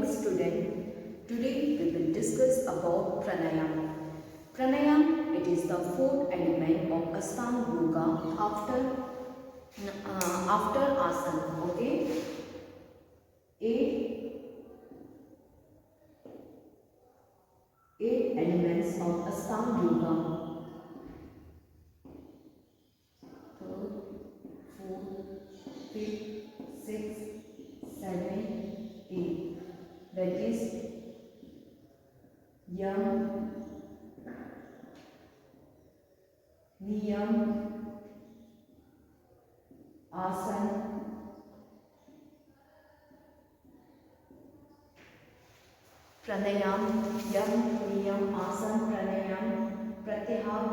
morning student. Today we will discuss about pranayam. Pranayam, it is the fourth element of Ashtanga Yoga after asana. Okay. Eight elements of Ashtanga Yoga. Third, fourth, fifth, sixth, seven, eight. That is Yam, Niyam, Asana, Pranayam, Yam, Niyam, Asana, Pranayam, Pratyahar,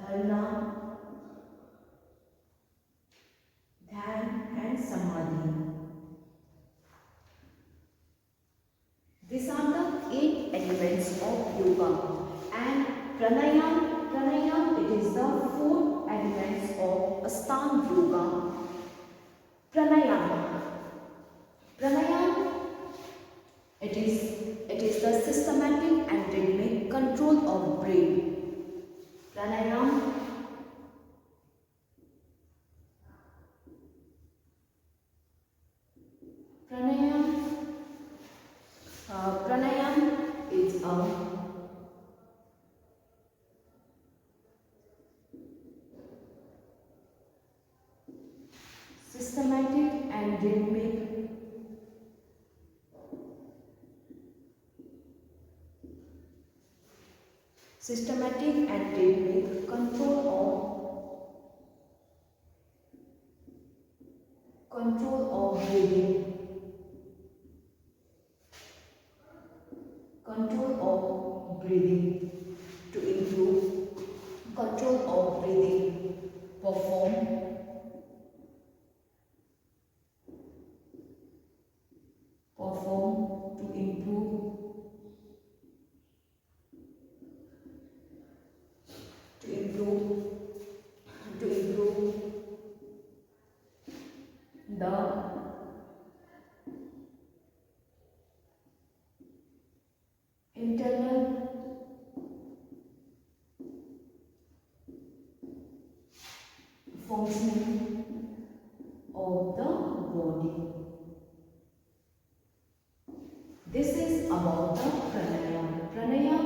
Dharna, Dhyan and Samadhi. These are the 8 elements of yoga, and pranayam it is the 4 elements of Ashtanga Yoga. Pranayam it is the systematic and rhythmic control of breath. Pranayam is a systematic and rhythmic control of breathing. To improve control of breathing, perform to improve the internal functioning of the body. This is about the pranayam. Pranayam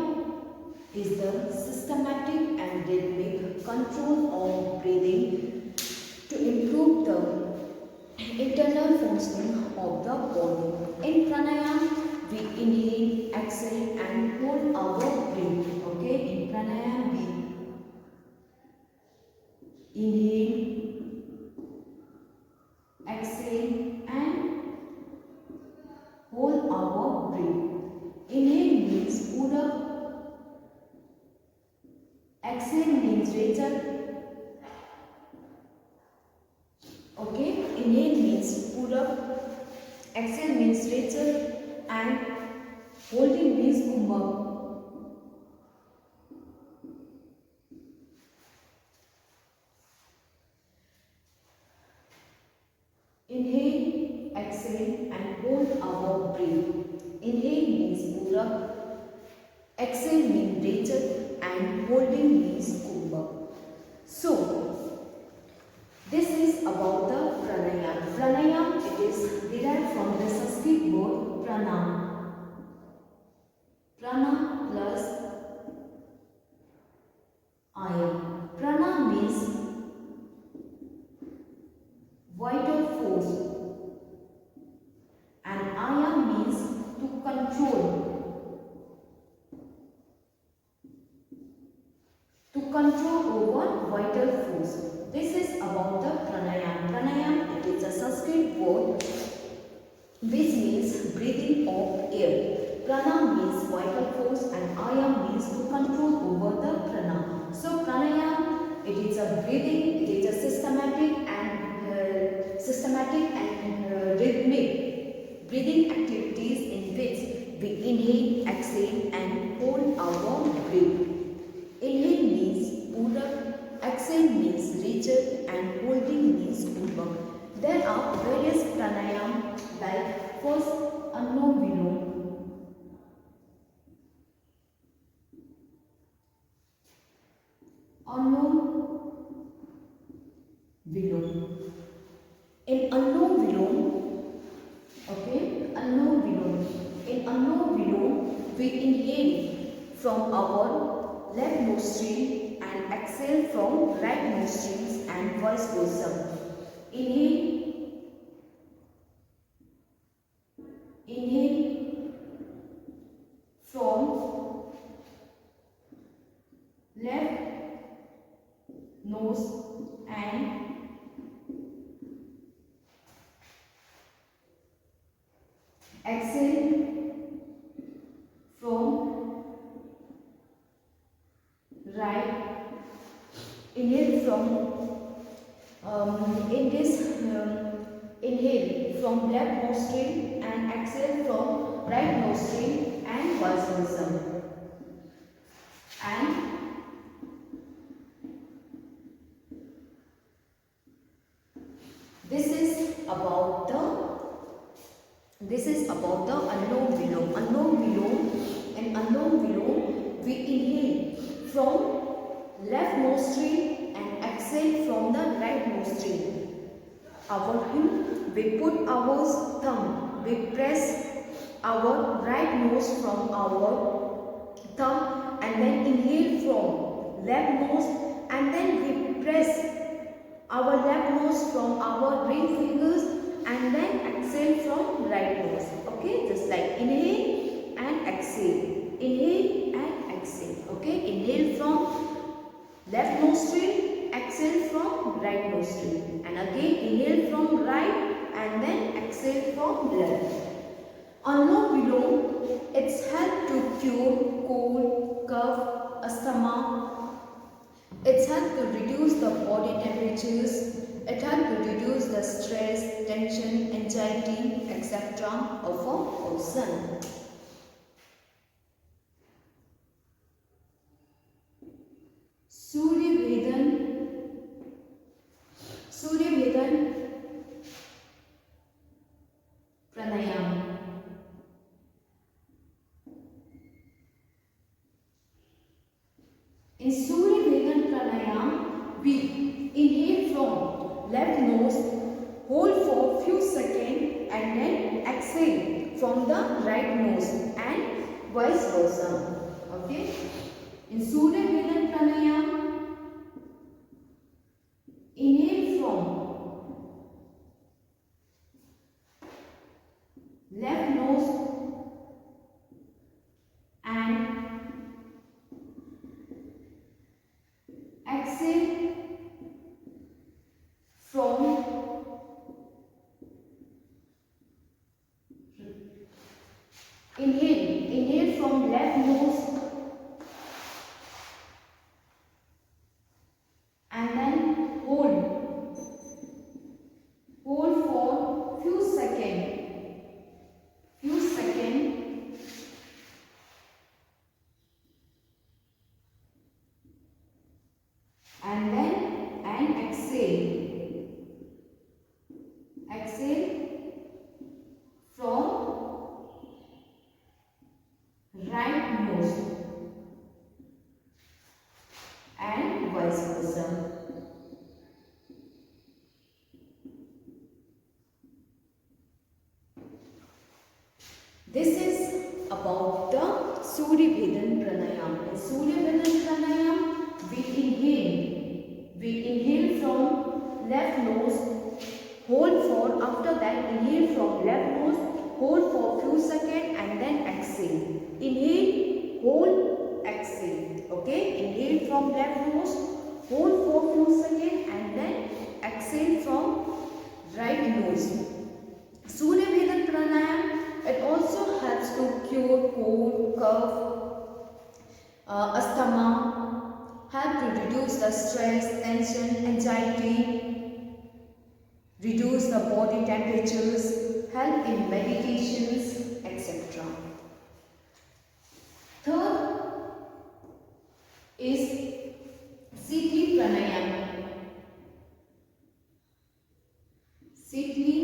is the systematic and rhythmic control of breathing to improve the internal functioning of the body. In pranayam, we inhale, exhale and hold our breath. Okay, in pranayam we inhale, exhale and hold our breath. Inhale means Udak, exhale means Rechak. Okay, inhale means Udak, exhale means Rechak and holding means Kumbhak. Inhale, exhale and hold our breath. Inhale means Udak, exhale means Rechak and holding means Kumbhak. So, this is about the pranayam. Pranayam, it is derived from the Sanskrit word prana. Prana plus ayam. Prana means vital force and ayam means to control over vital force. This is about the pranayam. Pranayam, it is a Sanskrit word which means breathing of air. Prana means vital force and ayam means to control over the prana. So pranayam, it is a breathing, it is a systematic and rhythmic breathing activities in which we inhale, exhale and hold our breath. Inhale means Urak, exhale means Rejat and holding means Ubak. There are various pranayam like first Anulom Vilom. Anulom Vilom. In Anulom Vilom, okay, Anulom Vilom. In Anulom Vilom, we inhale from our left nostril and exhale from right nostrils and vice versa. Inhale, inhale from left nose and exhale from right. Inhale from inhale from left nostril and exhale from right nostril and vice versa. And this is about the Anulom Vilom. Anulom Vilom. In Anulom Vilom, we inhale from left nostril and exhale from the right nostril. We put our thumb, we press our right nose from our thumb and then inhale from left nose and then we press our left nose from our ring fingers and then exhale from right nose. Okay, just like inhale and exhale. Inhale and exhale. Okay, inhale from left nostril, exhale from right nostril. And again inhale from right and then exhale from left. Anulom Vilom, it's helped to cure cold, cough, asthma. It's helped to reduce the body temperatures. It helps to reduce the stress, tension, anxiety, etc. of a person. Surya Bhedan Pranayam. In Surya Bhedan Pranayam, we inhale from left nose, hold for few seconds and then exhale from the right nose and vice versa. Okay? In Surya Bhedan Pranayam, inhale from left nose and exhale from inhale from left nose and then hold for few seconds and then exhale from right nose and vice versa. This is about the Surya Bhedan Pranayam. In Surya Bhedan Pranayam, we inhale from left nose, hold for, after that inhale from left nose, hold for few seconds and then exhale. Inhale, hold, exhale. Okay, inhale from left nose, hold for few seconds and then exhale from right nose. Surya Bhedan Pranayam, it also helps to cure cold, cough, asthma, help to reduce the stress, tension, anxiety, reduce the body temperatures, help in meditations, etc. is Sitli Pranayam. Sitli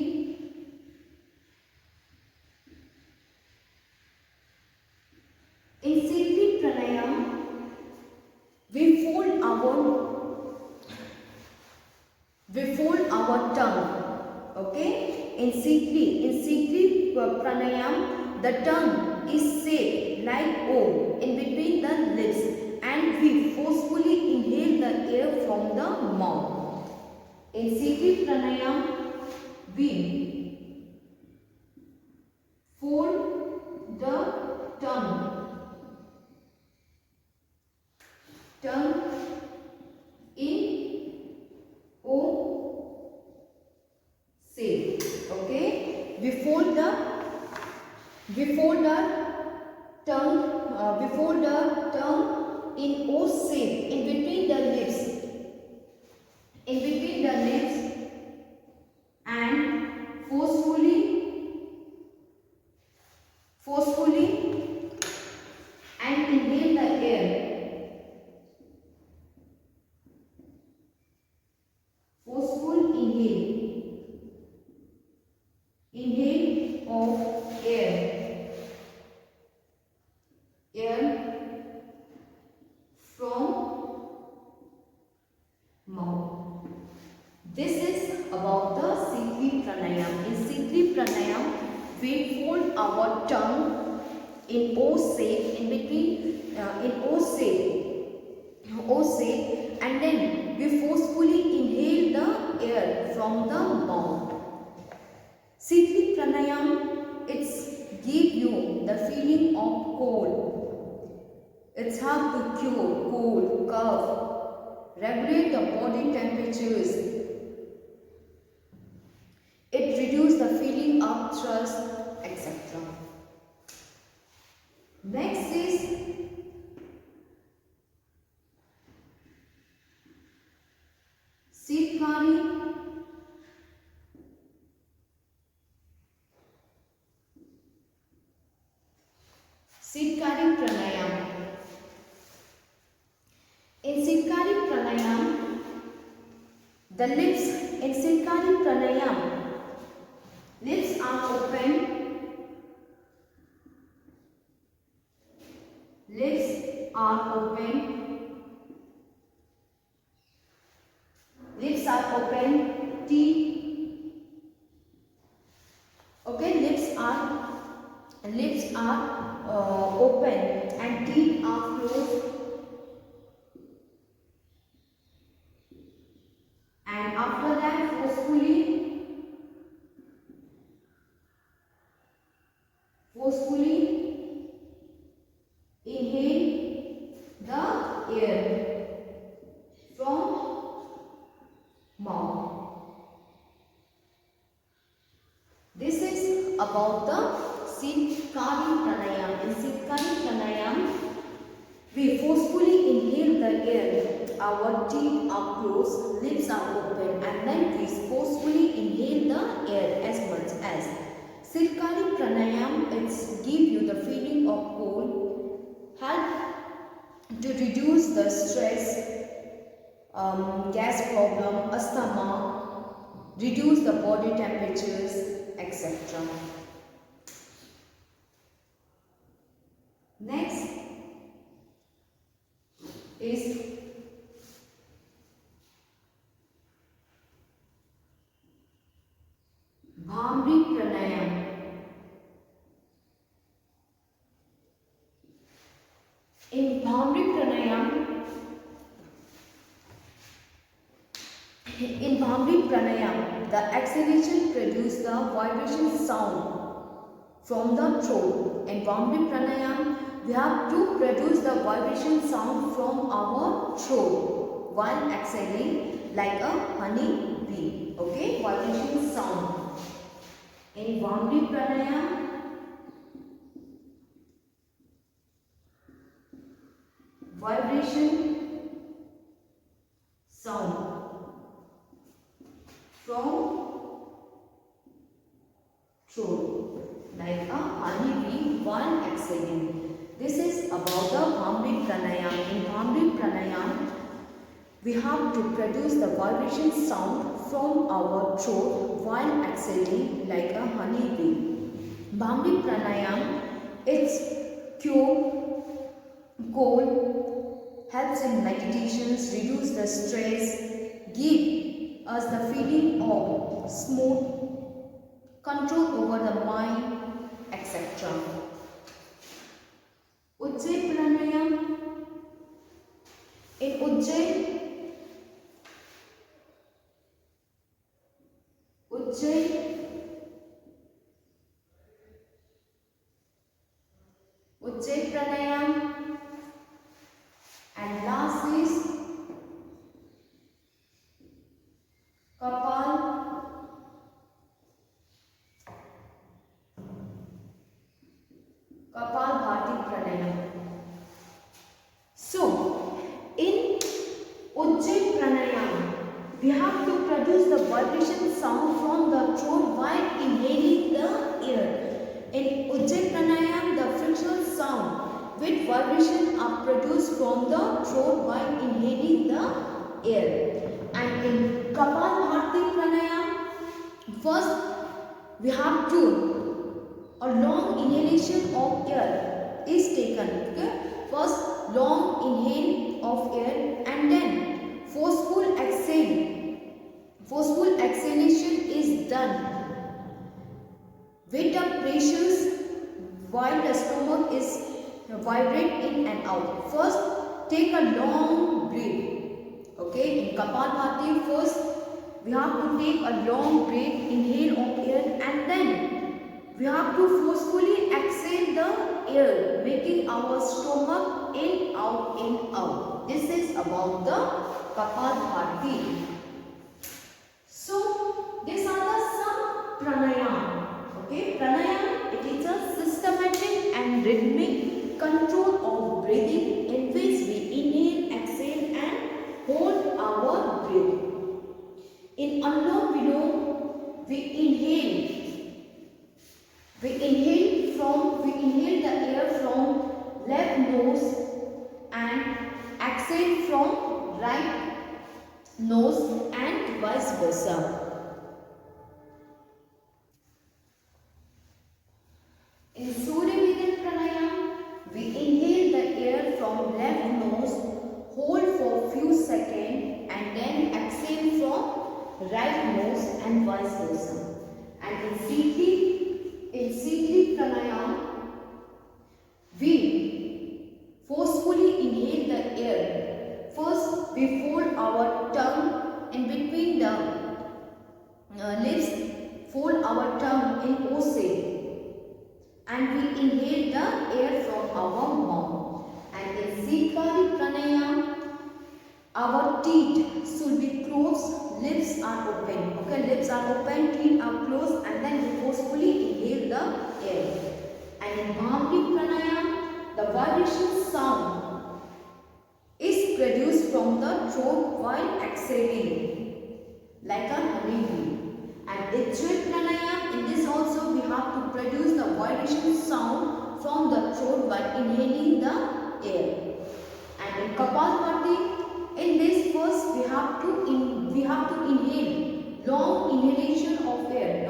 in Sitli Pranayam we fold our tongue. Okay, in Sitli Pranayam the tongue is shaped like O in between the lips, and we forcefully inhale the air from the mouth. In Sitli Pranayam we fold the tongue in O shape. Okay, we fold the tongue in O shape in between the lips, and forcefully and inhale the air. Forceful inhale of air from mouth. This is about the Sitli Pranayam. In Sitli Pranayam we fold our tongue in O shape in between O shape, and then we forcefully inhale the air from the mouth. Sitli Pranayam, it's give you the feeling of cold. It's help to cure cold, cough, regulate the body temperatures. It reduces the feeling of thirst, etc. Next is Sitkari Pranayam. In Sitkari Pranayam, the lips in Sitkari Pranayam, lips are open. Lips are open. Lips are open. Teeth. Okay, lips are open and teeth are closed. And after that, forcefully inhale the air from mouth. This is about the Sitkari Pranayam. In Sitkari Pranayam, we forcefully inhale the air. Our teeth are closed, lips are open, and then we forcefully inhale the air as much as. Sitkari Pranayam, it's give you the feeling of cold, help to reduce the stress, gas problem, asthma, reduce the body temperatures, etc. Next is Bhamri Pranayam. In Bhamri Pranayam, the exhalation produces the vibration sound from the throat. In Bhamri Pranayam, we have to produce the vibration sound from our throat while exhaling like a honey bee. Okay, vibration sound. In Bhamri Pranayam, vibration sound from throat like a honey bee while exhaling. This is about the Bhamri Pranayam. In Bhamri Pranayam, we have to produce the vibration sound from our throat while exhaling like a honey bee. Bhamri Pranayam, it's cure cold, helps in meditations, reduce the stress, give us the feeling of smooth control over the mind, etc. Ujjayi Pranayam. In Ujjayi Pranayam, and last is Kapalbhati Pranayam. So, in Ujjayi Pranayam, we have to produce the vibration sound from the throat while inhaling the air. In Ujjayi Pranayam, the frictional sound with vibration are produced from the throat while inhaling the air. And in Kapalbhati Pranayam, first we have to a long inhalation of air is taken. Okay? First long inhale of air and then forceful exhale. Forceful exhalation is done with the pressures while the stomach is vibrate in and out. First take a long breath. Okay, in Kapalbhati first we have to take a long breath, inhale of air, and then we have to forcefully exhale the air, making our stomach in, out, in, out. This is about the Kapalbhati. So, these are the some pranayam. Okay, pranayam, it is a systematic and rhythmic control of breathing in which we inhale, exhale, and hold our breath. In Anulom Vilom, we inhale the air from left nose and exhale from right nose and vice versa. In Surya Vidyan Pranayam, we inhale the air from left nose, hold for few seconds and then exhale from right nose and vice versa. And in Sitli Pranayam, we forcefully inhale the air. First, we fold our tongue in between the lips, fold our tongue in O shape, and we inhale the air from our mouth. And in Sitwari Pranayam, our teeth should be closed, lips are open. Okay, lips are open, teeth are closed, and then we forcefully inhale the air. And in Bhamri Pranayam, the vibration sound is produced from the throat while exhaling, like a honey bee. And Ujjayi Pranayam, in this also we have to produce the vibration sound from the throat while inhaling the air. And in Kapalbhati, in this first we have to inhale long inhalation of air,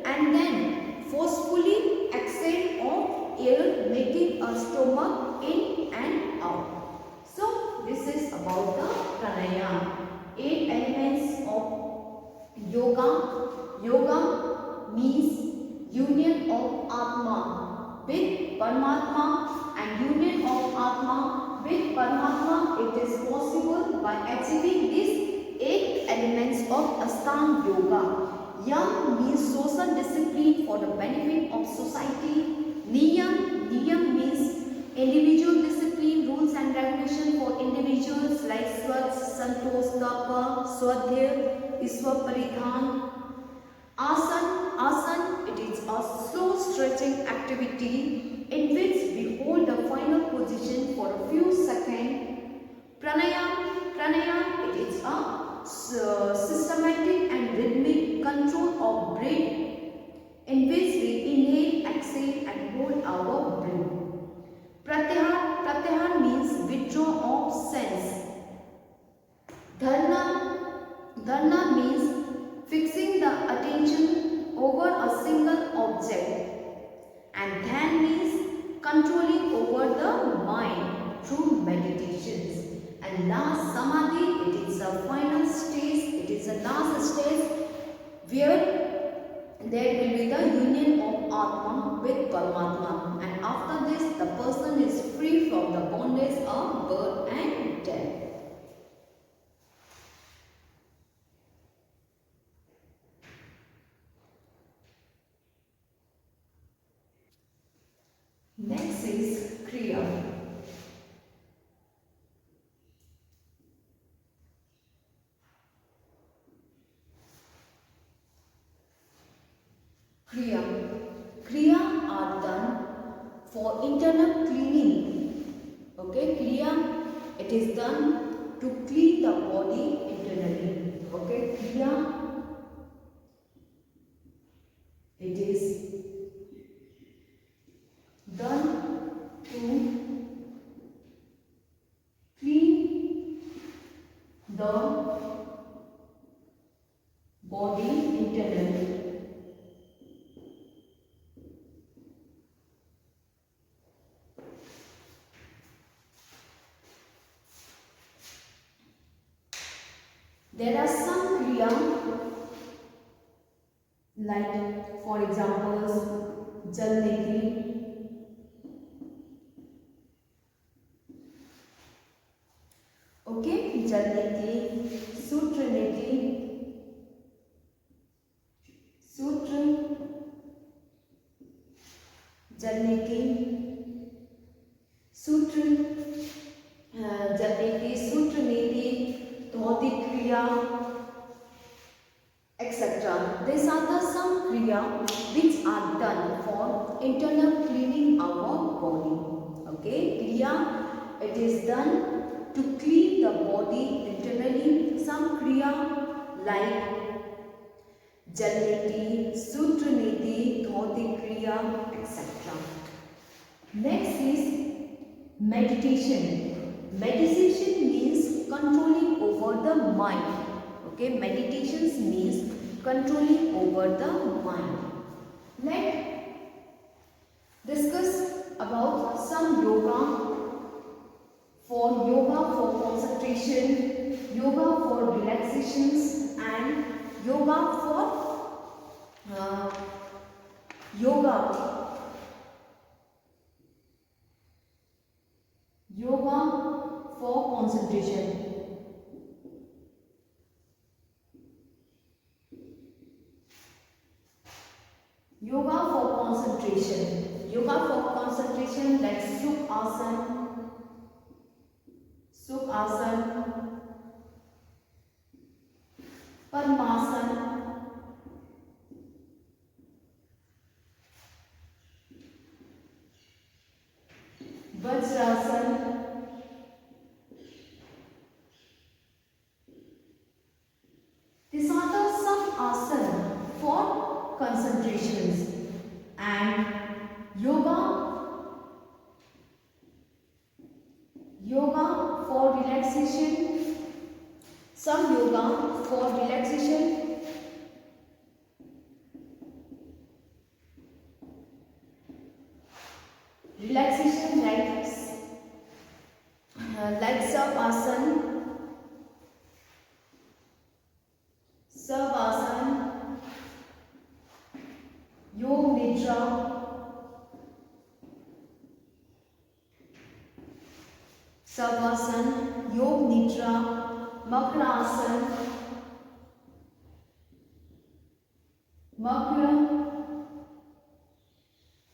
and then forcefully exhale of air, making a stomach in and out. So this is about the pranayam. 8 elements of yoga. Yoga means union of Atma with Paramatma, and union of Atma with Paramatma, it is possible by achieving these 8 elements of Ashtanga Yoga. Yam means social discipline for the benefit of society. Niyam means individual discipline, rules and regulations for individuals like Swach, Santosh, Tapa, Swadhyay, Iswa Paridhan. Asan, it is a slow stretching activity in which we hold the final position for a few seconds. Pranayam, it is a systematic and rhythmic control of breath in which we inhale, exhale and hold our breath. withdraw of sense. Dharna means fixing the attention over a single object, and dhyan means controlling over the mind through meditations. And last, samadhi, it is the final stage, it is the last stage where there will be the union of Atma with Paramatma, and after this the person is free from the bondage of birth and death. Next is Kriya. Kriya. Kriya are done for internal cleaning. Okay, Kriya, it is done to clean the body internally. Okay, Kriya, it is done to clean the body internally. There are some kriya, like for examples, jal neti, okay, jal neti, sutra neti, sutra, jal neti, sutra, jal neti, sutra neti, dhoti kriya, etc. These are the some kriya which are done for internal cleaning our body. Okay, kriya, it is done to clean the body internally. Some kriya like jal neti, sutra neti, dhoti kriya, etc. Next is meditation. Meditation means controlling over the mind. Okay, meditations means controlling over the mind. Let's discuss about some yoga for concentration, yoga for relaxations, and yoga for yoga for concentration. Yoga for concentration. Yoga for concentration like Sukhasan, Padmasan, Vajrasan, these are the some asana for concentrations, and yoga for relaxation, some yoga for relaxation, like Savasana, Yog Nidra, Savasana, Yog Nidra, Makrasana, Makra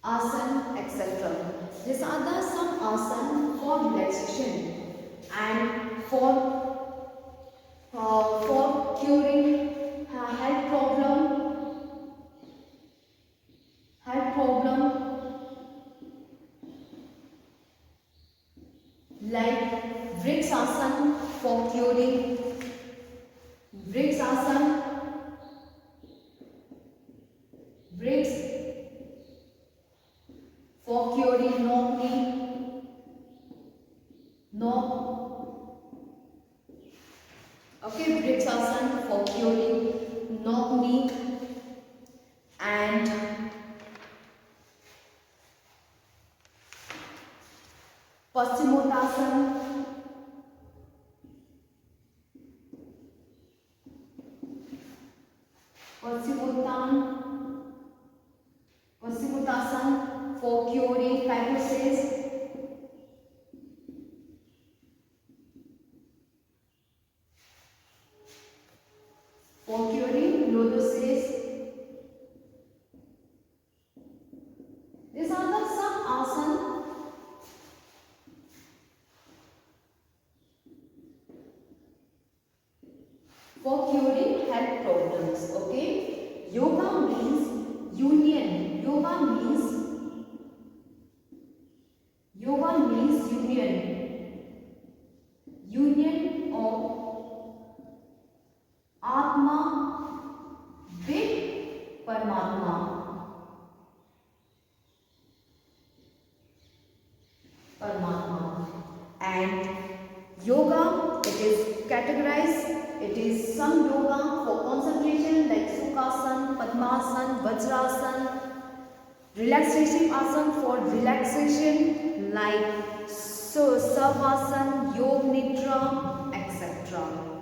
Asana, etc. These are the some asana for relaxation and for curing health problem like Vriksasana for curing Vriksasana, Vriks for curing knock knee, knock Vasudhasana for curing fibrosis. For curing lordosis. These are the some asana for curing health problems. Okay. Yoga means union. Yoga means union. Union of Atma with Paramatma. Paramatma. And yoga, it is categorized. It is some yoga for concentration like Sukhasana, Padmasana, Vajrasana. Relaxation asana for relaxation like Savasana, Yog Nidra, etc.